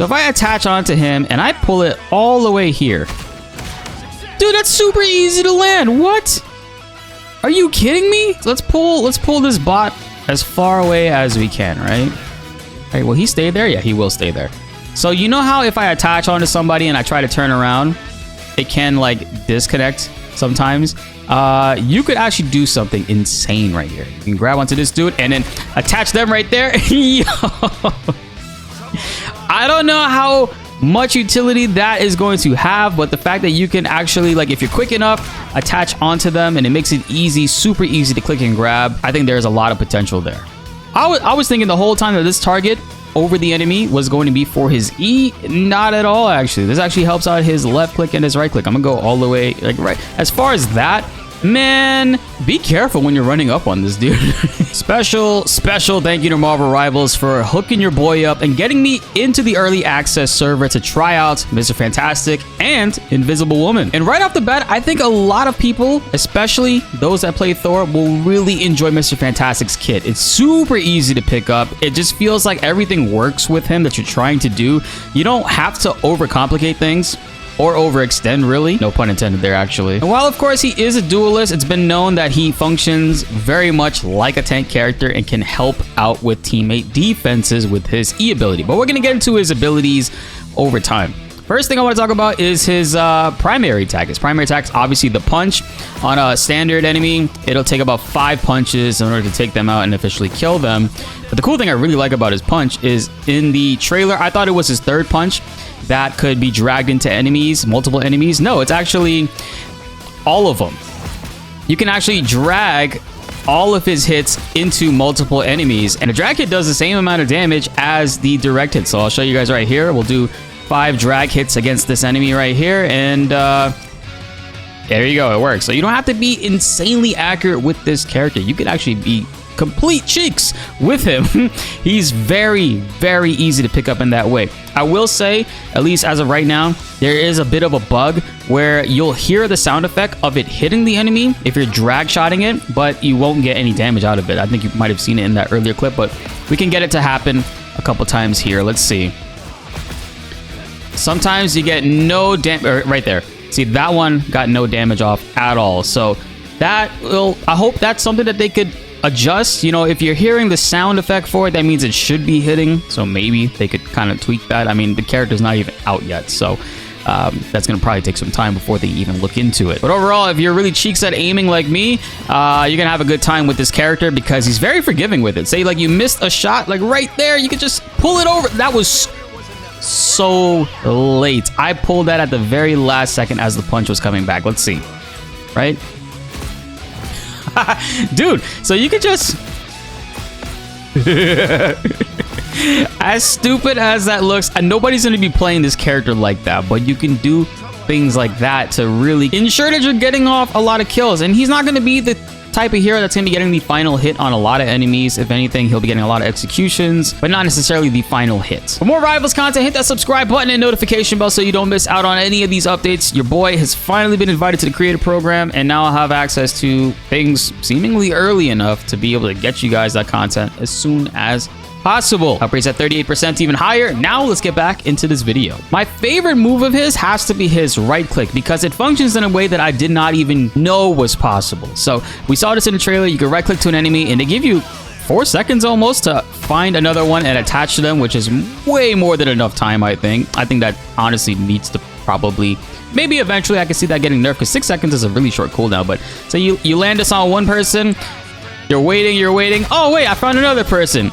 So if I attach onto him and I pull it all the way here. Dude, that's super easy to land. What? Are you kidding me? Let's pull this bot as far away as we can, right? All right, will he stay there? Yeah, he will stay there. So you know how if I attach onto somebody and I try to turn around, it can like disconnect sometimes? You could actually do something insane right here. You can grab onto this dude and then attach them right there. Yo. I don't know how much utility that is going to have, but the fact that you can actually, like, if you're quick enough, attach onto them and it makes it easy, super easy to click and grab. I think there's a lot of potential there. I was thinking the whole time that this target over the enemy was going to be for his E. Not at all, actually. This actually helps out his left click and his right click. I'm gonna go all the way, like, right. As far as that, man, be careful when you're running up on this dude. Special thank you to Marvel Rivals for hooking your boy up and getting me into the early access server to try out Mr. Fantastic and Invisible Woman. And right off the bat, I think a lot of people, especially those that play Thor, will really enjoy Mr. Fantastic's kit. It's super easy to pick up. It just feels like everything works with him that you're trying to do. You don't have to overcomplicate things. Or overextend, really. No pun intended there, actually. And while, of course, he is a duelist, it's been known that he functions very much like a tank character and can help out with teammate defenses with his E ability. But we're going to get into his abilities over time. First thing I want to talk about is his primary attack. His primary attack is obviously the punch. On a standard enemy, it'll take about 5 punches in order to take them out and officially kill them. But the cool thing I really like about his punch is in the trailer, I thought it was his third punch that could be dragged into enemies, multiple enemies. No, it's actually all of them. You can actually drag all of his hits into multiple enemies, and a drag hit does the same amount of damage as the direct hit. So I'll show you guys right here. We'll do 5 drag hits against this enemy right here, and there you go, it works. So you don't have to be insanely accurate with this character. You can actually be complete cheeks with him. He's very, very easy to pick up in that way. I will say, at least as of right now, there is a bit of a bug where you'll hear the sound effect of it hitting the enemy if you're drag shotting it, but you won't get any damage out of it. I think you might have seen it in that earlier clip, but we can get it to happen a couple times here. Let's see. Sometimes you get no damage right there. See, that one got no damage off at all. So that will, I hope that's something that they could adjust. You know, if you're hearing the sound effect for it, that means it should be hitting. So maybe they could kind of tweak that. I mean, the character's not even out yet, so that's gonna probably take some time before they even look into it. But overall, if you're really cheeks at aiming like me, you're gonna have a good time with this character because he's very forgiving with it. Say like you missed a shot, like right there, you could just pull it over. That was so late. I pulled that at the very last second as the punch was coming back. Let's see, right? Dude, so you could just as stupid as that looks, and nobody's going to be playing this character like that, but you can do things like that to really ensure that you're getting off a lot of kills. And he's not going to be the type of hero that's going to be getting the final hit on a lot of enemies. If anything, he'll be getting a lot of executions, but not necessarily the final hit. For more Rivals content, hit that subscribe button and notification bell so you don't miss out on any of these updates. Your boy has finally been invited to the creator program, and now I'll have access to things seemingly early enough to be able to get you guys that content as soon as possible. Upgrades at 38%, even higher. Now let's get back into this video. My favorite move of his has to be his right click because it functions in a way that I did not even know was possible. So we saw this in the trailer. You can right click to an enemy and they give you 4 seconds almost to find another one and attach to them, which is way more than enough time. I think that honestly needs to probably, maybe eventually I can see that getting nerfed because 6 seconds is a really short cooldown. But so you land this on one person, you're waiting. Oh wait, I found another person.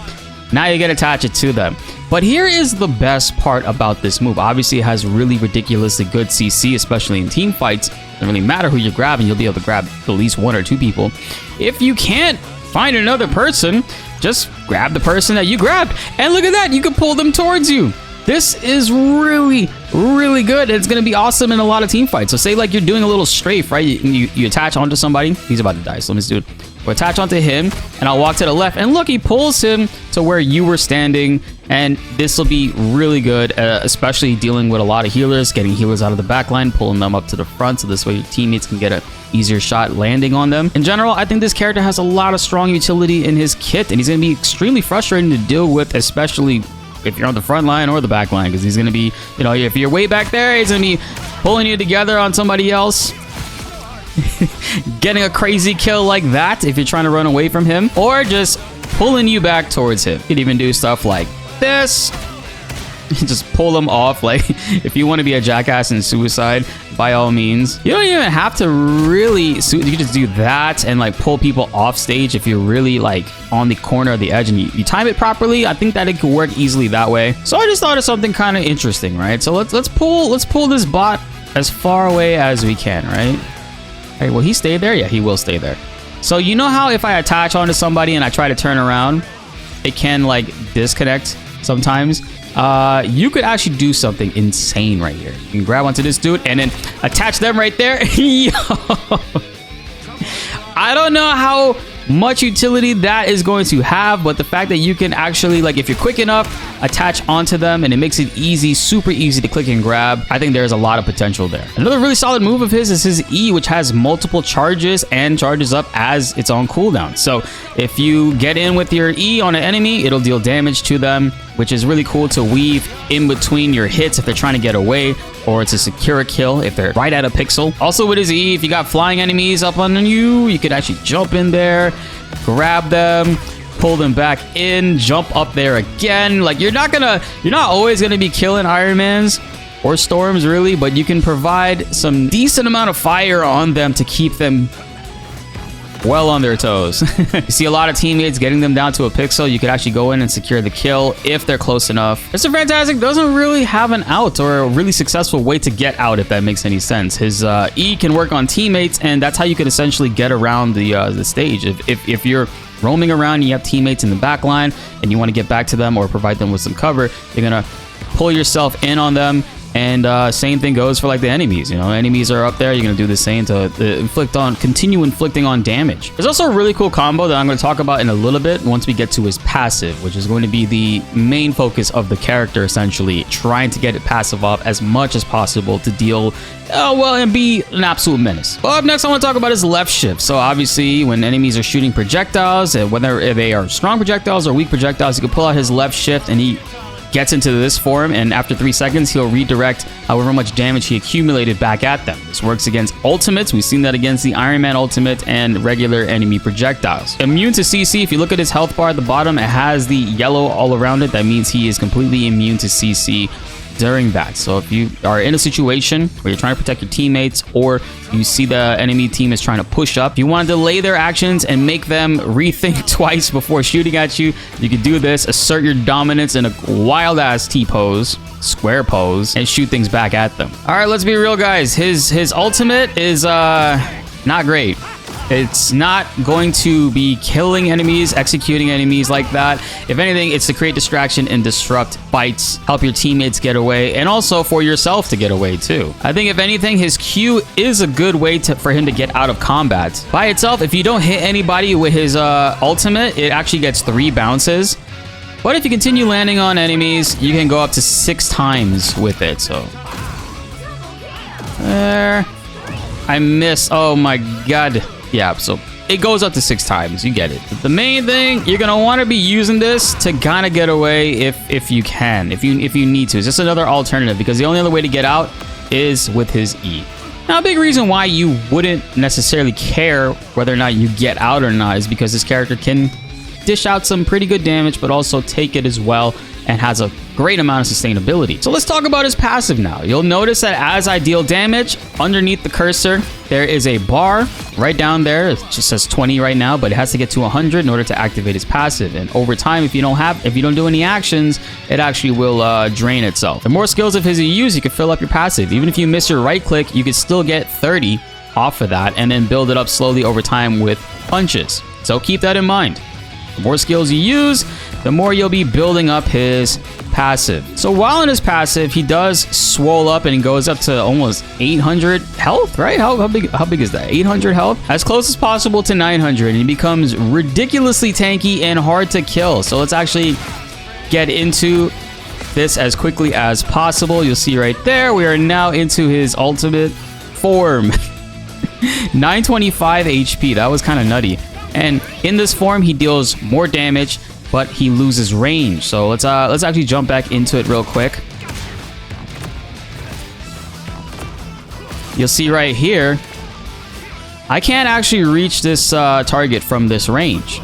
Now you get to attach it to them. But here is the best part about this move. Obviously, it has really ridiculously good CC, especially in team fights. It doesn't really matter who you're grabbing. You'll be able to grab at least 1 or 2 people. If you can't find another person, just grab the person that you grabbed. And look at that. You can pull them towards you. This is really, really good. It's going to be awesome in a lot of team fights. So say like you're doing a little strafe, right? You attach onto somebody. He's about to die, so let me just do it. We'll attach onto him, and I'll walk to the left. And look, he pulls him to where you were standing. And this will be really good, especially dealing with a lot of healers, getting healers out of the back line, pulling them up to the front. So this way your teammates can get an easier shot landing on them. In general, I think this character has a lot of strong utility in his kit, and he's going to be extremely frustrating to deal with, especially if you're on the front line or the back line, because he's going to be, you know, if you're way back there, he's going to be pulling you together on somebody else. Getting a crazy kill like that if you're trying to run away from him, or just pulling you back towards him. You could even do stuff like this. Just pull them off. Like, if you want to be a jackass and suicide, by all means. You don't even have to really you can just do that and like pull people off stage if you're really like on the corner of the edge and you time it properly. I think that it could work easily that way. So I just thought of something kind of interesting, right? So let's pull this bot as far away as we can, right? Hey, will he stay there? Yeah, he will stay there. So you know how if I attach onto somebody and I try to turn around, it can like disconnect sometimes? You could actually do something insane right here. You can grab onto this dude and then attach them right there. Yo! I don't know how much utility that is going to have, but the fact that you can actually, like, if you're quick enough, attach onto them and it makes it easy, super easy to click and grab. I think there's a lot of potential there. Another really solid move of his is his E, which has multiple charges and charges up as its own cooldown. So if you get in with your E on an enemy, it'll deal damage to them, which is really cool to weave in between your hits if they're trying to get away, or to secure a kill if they're right at a pixel. Also with his E, if you got flying enemies up on you, you could actually jump in there, grab them, pull them back in, jump up there again. Like, you're not always gonna be killing Iron Mans or Storms really, but you can provide some decent amount of fire on them to keep them well on their toes. You see a lot of teammates getting them down to a pixel. You could actually go in and secure the kill if they're close enough. Mr. Fantastic doesn't really have an out or a really successful way to get out, if that makes any sense. His E can work on teammates, and that's how you can essentially get around the stage. If you're roaming around and you have teammates in the back line and you want to get back to them or provide them with some cover, you're gonna pull yourself in on them. And same thing goes for like the enemies. You know, enemies are up there, you're gonna do the same to continue inflicting on damage. There's also a really cool combo that I'm going to talk about in a little bit once we get to his passive, which is going to be the main focus of the character, essentially trying to get it passive off as much as possible to deal well and be an absolute menace. Well, up next I want to talk about his left shift. So obviously when enemies are shooting projectiles, whether they are strong projectiles or weak projectiles, you can pull out his left shift and he gets into this form, and after 3 seconds he'll redirect however much damage he accumulated back at them. This works against ultimates. We've seen that against the Iron Man ultimate and regular enemy projectiles. Immune to CC. If you look at his health bar at the bottom, it has the yellow all around it. That means he is completely immune to CC during that. So if you are in a situation where you're trying to protect your teammates, or you see the enemy team is trying to push up, you want to delay their actions and make them rethink twice before shooting at you, you can do this. Assert your dominance in a wild ass T-pose, square pose, and shoot things back at them. All right, let's be real, guys. His ultimate is not great. It's not going to be killing enemies, executing enemies like that. If anything, it's to create distraction and disrupt fights, help your teammates get away, and also for yourself to get away too. I think if anything, his Q is a good way for him to get out of combat. By itself, if you don't hit anybody with his ultimate, it actually gets 3 bounces. But if you continue landing on enemies, you can go up to 6 times with it. So there, I missed. Oh my god. Yeah, so it goes up to 6 times. You get it. But the main thing, you're gonna want to be using this to kind of get away if you can, if you need to. It's just another alternative, because the only other way to get out is with his E. Now, a big reason why you wouldn't necessarily care whether or not you get out or not is because this character can dish out some pretty good damage, but also take it as well, and has a great amount of sustainability. So let's talk about his passive now. You'll notice that as I deal damage, underneath the cursor, there is a bar right down there. It just says 20 right now, but it has to get to 100 in order to activate his passive. And over time, if you don't do any actions, it actually will drain itself. The more skills of his you use, you can fill up your passive. Even if you miss your right click, you could still get 30 off of that, and then build it up slowly over time with punches. So keep that in mind. The more skills you use, the more you'll be building up his passive. So while in his passive, he does swole up and he goes up to almost 800 health, right? How big is that? 800 health? As close as possible to 900, and he becomes ridiculously tanky and hard to kill. So let's actually get into this as quickly as possible. You'll see right there, we are now into his ultimate form. 925 HP, that was kind of nutty. And in this form, he deals more damage, but he loses range. So let's actually jump back into it real quick. You'll see right here, I can't actually reach this target from this range.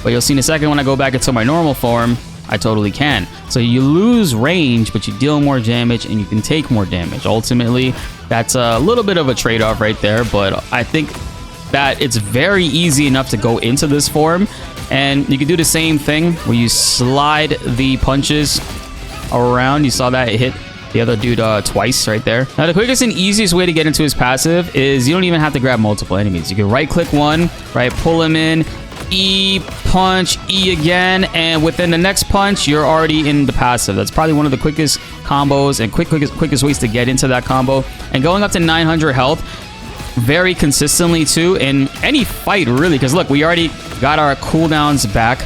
But you'll see in a second when I go back into my normal form, I totally can. So you lose range, but you deal more damage and you can take more damage. Ultimately, that's a little bit of a trade-off right there, but I think that it's very easy enough to go into this form. And you can do the same thing where you slide the punches around. You saw that it hit the other dude twice right there. Now, the quickest and easiest way to get into his passive is you don't even have to grab multiple enemies. You can right-click one, right, pull him in, E, punch, E again, and within the next punch, you're already in the passive. That's probably one of the quickest combos and quickest ways to get into that combo. And going up to 900 health very consistently too in any fight, really, because look, we already got our cooldowns back.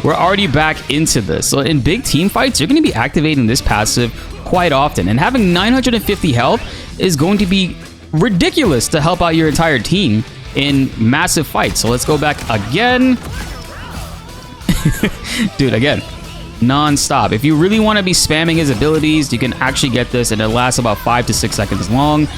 We're already back into this. So in big team fights, you're going to be activating this passive quite often, and having 950 health is going to be ridiculous to help out your entire team in massive fights. So let's go back again. Dude, again, non-stop. If you really want to be spamming his abilities, you can actually get this, and it lasts about 5 to 6 seconds long.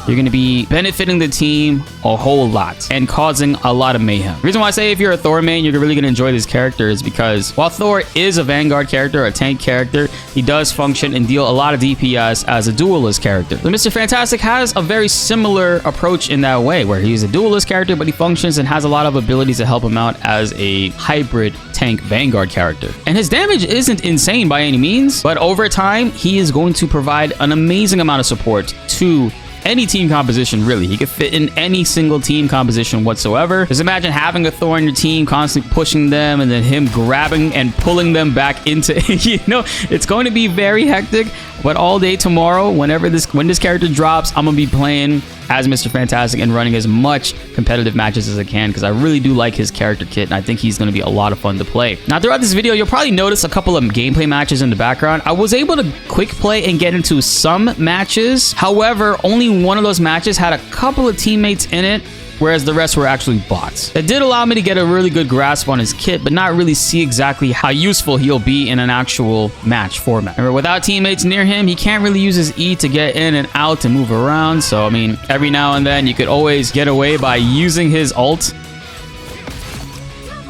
You're going to be benefiting the team a whole lot and causing a lot of mayhem. The reason why I say if you're a Thor main, you're really going to enjoy this character is because while Thor is a Vanguard character, a tank character, he does function and deal a lot of DPS as a duelist character. So Mr. Fantastic has a very similar approach in that way, where he's a duelist character, but he functions and has a lot of abilities to help him out as a hybrid tank Vanguard character. And his damage isn't insane by any means, but over time, he is going to provide an amazing amount of support to any team composition, really. He could fit in any single team composition whatsoever. Just imagine having a Thor in your team, constantly pushing them, and then him grabbing and pulling them back into it's going to be very hectic. But all day tomorrow, when this character drops, I'm gonna be playing as Mr. Fantastic and running as much competitive matches as I can, because I really do like his character kit, and I think he's gonna be a lot of fun to play. Now, throughout this video, you'll probably notice a couple of gameplay matches in the background. I was able to quick play and get into some matches. However, only one of those matches had a couple of teammates in it, whereas the rest were actually bots. It did allow me to get a really good grasp on his kit, but not really see exactly how useful he'll be in an actual match format. Remember, without teammates near him, he can't really use his E to get in and out and move around. So, I mean, every now and then you could always get away by using his ult.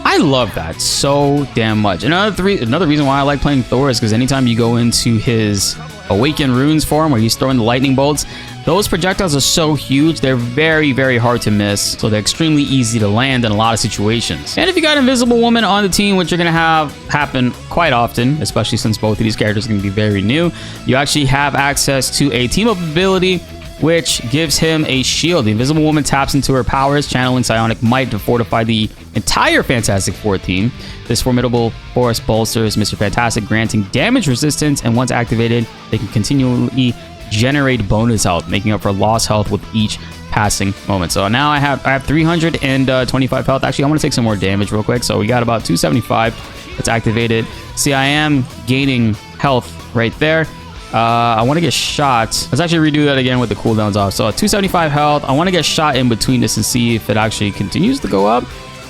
I love that so damn much. Another reason why I like playing Thor is because anytime you go into his Awaken Runes form, where he's throwing the lightning bolts, those projectiles are so huge, they're very, very hard to miss. So they're extremely easy to land in a lot of situations. And if you got Invisible Woman on the team, which you're going to have happen quite often, especially since both of these characters are going to be very new, you actually have access to a team-up ability, which gives him a shield. The Invisible Woman taps into her powers, channeling Psionic Might to fortify the entire Fantastic Four team. This formidable force bolsters Mr. Fantastic, granting damage resistance, and once activated, they can continually generate bonus health, making up for lost health with each passing moment. So now I have 325 health. Actually, I want to take some more damage real quick. So we got about 275. Let's activate it. See, I am gaining health right there. I want to get shot. Let's actually redo that again with the cooldowns off. So 275 health. I want to get shot in between this and see if it actually continues to go up.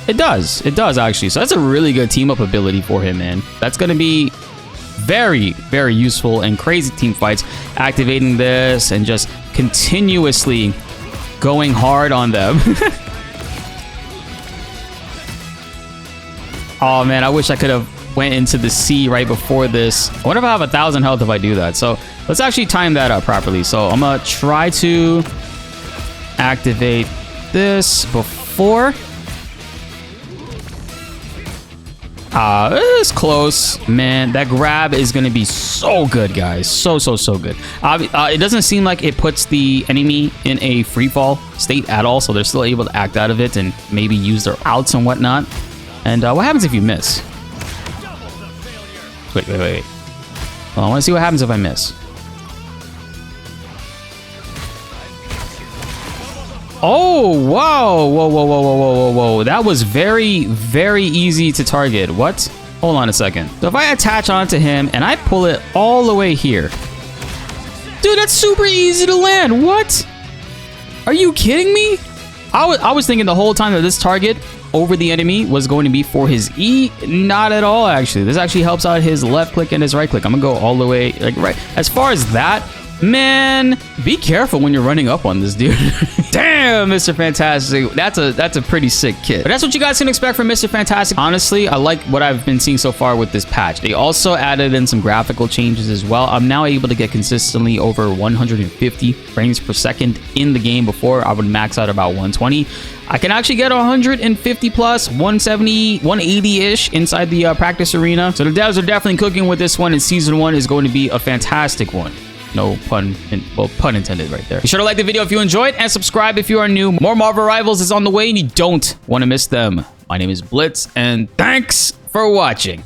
It does. It does, actually. So that's a really good team-up ability for him, man. That's going to be very, very useful in crazy team fights. Activating this and just continuously going hard on them. Oh, man. I wish I could have went into the sea right before this. I wonder if I have 1,000 health if I do that. So let's actually time that up properly. So I'm gonna try to activate this before. It's close, man. That grab is gonna be so good, guys. So good. It doesn't seem like it puts the enemy in a free fall state at all, so they're still able to act out of it and maybe use their outs and whatnot. And what happens if you miss? Wait. Well, I want to see what happens if I miss. Oh, wow. Whoa. That was very, very easy to target. What? Hold on a second. So if I attach onto him and I pull it all the way here. Dude, that's super easy to land. What? Are you kidding me? I was thinking the whole time that this target over the enemy was going to be for his E. Not at all, actually. This actually helps out his left click and his right click. I'm gonna go all the way, like, right. As far as that, man, be careful when you're running up on this dude. Damn, Mr. Fantastic. That's a pretty sick kit. But that's what you guys can expect from Mr. Fantastic. Honestly, I like what I've been seeing so far with this patch. They also added in some graphical changes as well. I'm now able to get consistently over 150 frames per second in the game. Before, I would max out about 120. I can actually get 150 plus, 170, 180-ish inside the practice arena. So the devs are definitely cooking with this one, and Season 1 is going to be a fantastic one. No pun, well, pun intended right there. Be sure to like the video if you enjoyed and subscribe if you are new. More Marvel Rivals is on the way and you don't want to miss them. My name is BltzZ and thanks for watching.